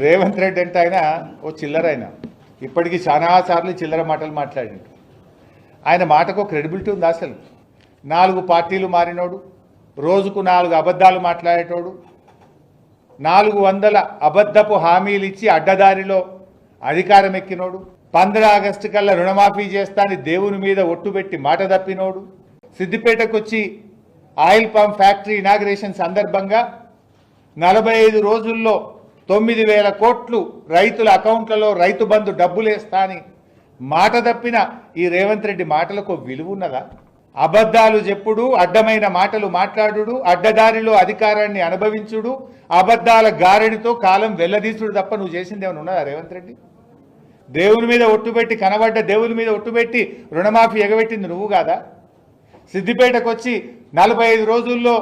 రేవంత్ రెడ్డి అంటే ఆయన ఓ చిల్లర ఆయన ఇప్పటికీ చాలాసార్లు చిల్లర మాటలు మాట్లాడిండు. ఆయన మాటకు క్రెడిబిలిటీ ఉంది అసలు. 4 పార్టీలు మారినోడు, రోజుకు 4 అబద్ధాలు మాట్లాడేటోడు, 400 అబద్ధపు హామీలు ఇచ్చి అడ్డదారిలో అధికారం ఎక్కినోడు, 15 ఆగస్టు కల్లా రుణమాఫీ చేస్తానని దేవుని మీద ఒట్టుబెట్టి మాట తప్పినోడు, సిద్దిపేటకు వచ్చి ఆయిల్ పంప్ ఫ్యాక్టరీ ఇనాగ్రేషన్ సందర్భంగా 45 రోజుల్లో 9,000 కోట్లు రైతుల అకౌంట్లలో రైతు బంధు డబ్బులేస్తా అని మాట తప్పిన ఈ రేవంత్ రెడ్డి మాటలకు విలువ ఉన్నదా? అబద్ధాలు చెప్పుడు, అడ్డమైన మాటలు మాట్లాడుడు, అడ్డదారిలో అధికారాన్ని అనుభవించుడు, అబద్ధాల గారడితో కాలం వెల్లదీసుడు తప్ప నువ్వు చేసింది ఏమైనా ఉన్నదా రేవంత్ రెడ్డి? దేవుని మీద ఒట్టుబెట్టి కనబడ్డ దేవుని మీద ఒట్టుబెట్టి రుణమాఫీ ఎగబెట్టింది నువ్వు కాదా? సిద్దిపేటకు వచ్చి 45 రోజుల్లో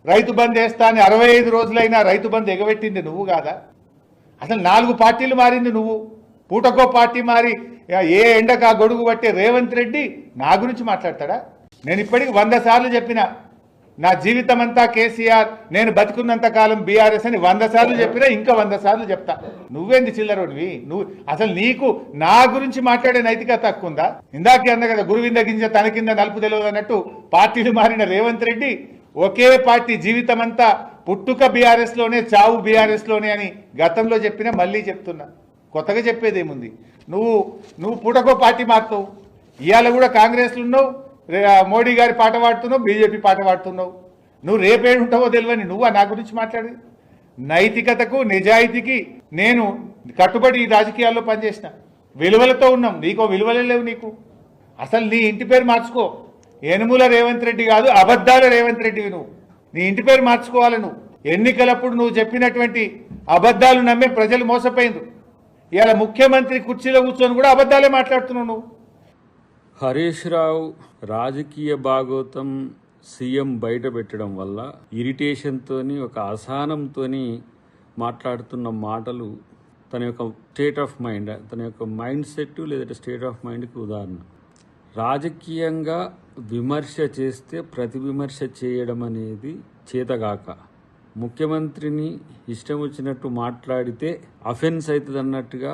రైతు బంద్ వేస్తా అని 65 రోజులైనా రైతు బంద్ ఎగబెట్టింది నువ్వు కాదా? అసలు 4 పార్టీలు మారింది నువ్వు. పూటకో పార్టీ మారి ఏ ఎండకు ఆ గొడుగు పట్టే రేవంత్ రెడ్డి నా గురించి మాట్లాడతాడా? నేను ఇప్పటికి 100 సార్లు చెప్పిన, నా జీవితం అంతా కేసీఆర్, నేను బతుకున్నంత కాలం బీఆర్ఎస్ అని 100 సార్లు చెప్పినా ఇంకా 100 సార్లు చెప్తా. నువ్వేంది చిల్లరోడివి? నువ్వు అసలు నీకు నా గురించి మాట్లాడే నైతికత తక్కువ ఉందా? ఇందాకే అన్న కదా, గురువింద గింజ తన కింద నలుపు తెలియదు అన్నట్టు పార్టీలు మారిన రేవంత్ రెడ్డి ఒకే పార్టీ జీవితం అంతా పుట్టుక బీఆర్ఎస్ లోనే, చావు బీఆర్ఎస్ లోనే అని గతంలో చెప్పినా మళ్ళీ చెప్తున్నా. కొత్తగా చెప్పేదేముంది? నువ్వు పూటకో పార్టీ మారుతావు. ఇవాళ కూడా కాంగ్రెస్లో ఉన్నావు, మోడీ గారి పాట పాడుతున్నావు, బీజేపీ పాట పాడుతున్నావు. నువ్వు రేపేడుంటావో తెలియని నువ్వు నా గురించి మాట్లాడి. నైతికతకు నిజాయితీకి నేను కట్టుబడి ఈ రాజకీయాల్లో పనిచేసిన, విలువలతో ఉన్నాం. నీకో విలువలే లేవు. నీకు అసలు నీ ఇంటి పేరు మార్చుకో. యనుమల రేవంత్ రెడ్డి కాదు, అబద్ధాల రేవంత్ రెడ్డివి నువ్వు. నీ ఇంటి పేరు మార్చుకోవాలి. నువ్వు ఎన్నికలప్పుడు నువ్వు చెప్పినటువంటి అబద్ధాలు నమ్మే ప్రజలు మోసపోయింది. ఇవాళ ముఖ్యమంత్రి కుర్చీలో కూర్చొని కూడా అబద్ధాలే మాట్లాడుతున్నావు నువ్వు. హరీష్ రావు రాజకీయ భాగోతం సీఎం బయట పెట్టడం వల్ల ఇరిటేషన్తో, ఒక అసహనంతో మాట్లాడుతున్న మాటలు తన యొక్క స్టేట్ ఆఫ్ మైండ్, తన యొక్క మైండ్ సెట్ లేదంటే స్టేట్ ఆఫ్ మైండ్కి ఉదాహరణ. రాజకీయంగా విమర్శ చేస్తే ప్రతి విమర్శ చేయడం అనేది చేతగాక, ముఖ్యమంత్రిని ఇష్టం వచ్చినట్టు మాట్లాడితే అఫెన్స్ అవుతుంది అన్నట్టుగా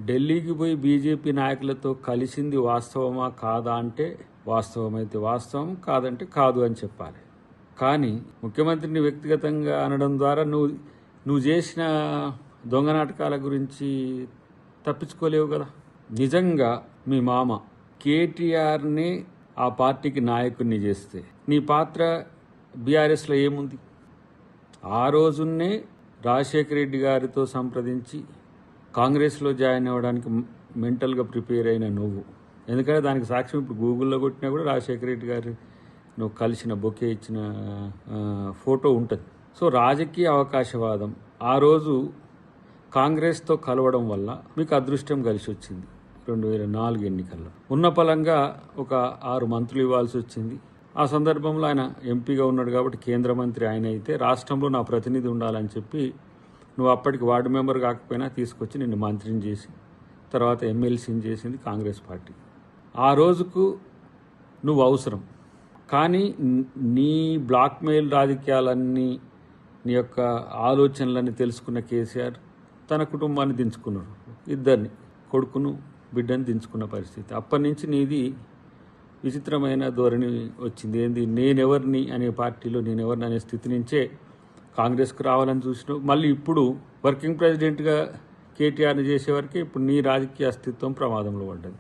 ఢిల్లీకి పోయి బీజేపీ నాయకులతో కలిసింది వాస్తవమా కాదా అంటే వాస్తవమైతే వాస్తవం, కాదంటే కాదు అని చెప్పాలి. కానీ ముఖ్యమంత్రిని వ్యక్తిగతంగా అనడం ద్వారా నువ్వు చేసిన దొంగ నాటకాల గురించి తప్పించుకోలేవు కదా. నిజంగా మీ మామ కేటీఆర్ని ఆ పార్టీకి నాయకుడిని చేస్తే నీ పాత్ర బీఆర్ఎస్లో ఏముంది? ఆ రోజున్నే రాజశేఖర రెడ్డి గారితో సంప్రదించి కాంగ్రెస్లో జాయిన్ అవ్వడానికి మెంటల్గా ప్రిపేర్ అయిన నువ్వు. ఎందుకంటే దానికి సాక్ష్యం ఇప్పుడు గూగుల్లో కొట్టినా కూడా రాజశేఖర రెడ్డి గారు నువ్వు కలిసిన బొకే ఇచ్చిన ఫోటో ఉంటుంది. సో రాజకీయ అవకాశవాదం ఆ రోజు కాంగ్రెస్తో కలవడం వల్ల మీకు అదృష్టం కలిసి వచ్చింది. 2004 ఎన్నికల్లో ఉన్న పలంగా ఒక 6 మంత్రులు ఇవ్వాల్సి వచ్చింది. ఆ సందర్భంలో ఆయన ఎంపీగా ఉన్నాడు కాబట్టి కేంద్ర మంత్రి ఆయన అయితే, రాష్ట్రంలో నా ప్రతినిధి ఉండాలని చెప్పి నువ్వు అప్పటికి వార్డు మెంబర్ కాకపోయినా తీసుకొచ్చి నిన్ను మంత్రిని చేసి తర్వాత ఎమ్మెల్సీని చేసింది కాంగ్రెస్ పార్టీ. ఆ రోజుకు నువ్వు అవసరం. కానీ నీ బ్లాక్మెయిల్ రాజకీయాలన్నీ, నీ యొక్క ఆలోచనలన్నీ తెలుసుకున్న కేసీఆర్ తన కుటుంబాన్ని దించుకున్నాడు. ఇద్దరిని, కొడుకును బిడ్డను దించుకున్న పరిస్థితి. అప్పటి నుంచి నీది విచిత్రమైన ధోరణి వచ్చింది. ఏంది నేనెవరిని అనే పార్టీలో నేనెవరిని అనే స్థితి నుంచే కాంగ్రెస్కు రావాలని చూసినావు. మళ్ళీ ఇప్పుడు వర్కింగ్ ప్రెసిడెంట్గా కేటీఆర్ని చేసేవరకే ఇప్పుడు నీ రాజకీయ అస్తిత్వం ప్రమాదంలో పడ్డది.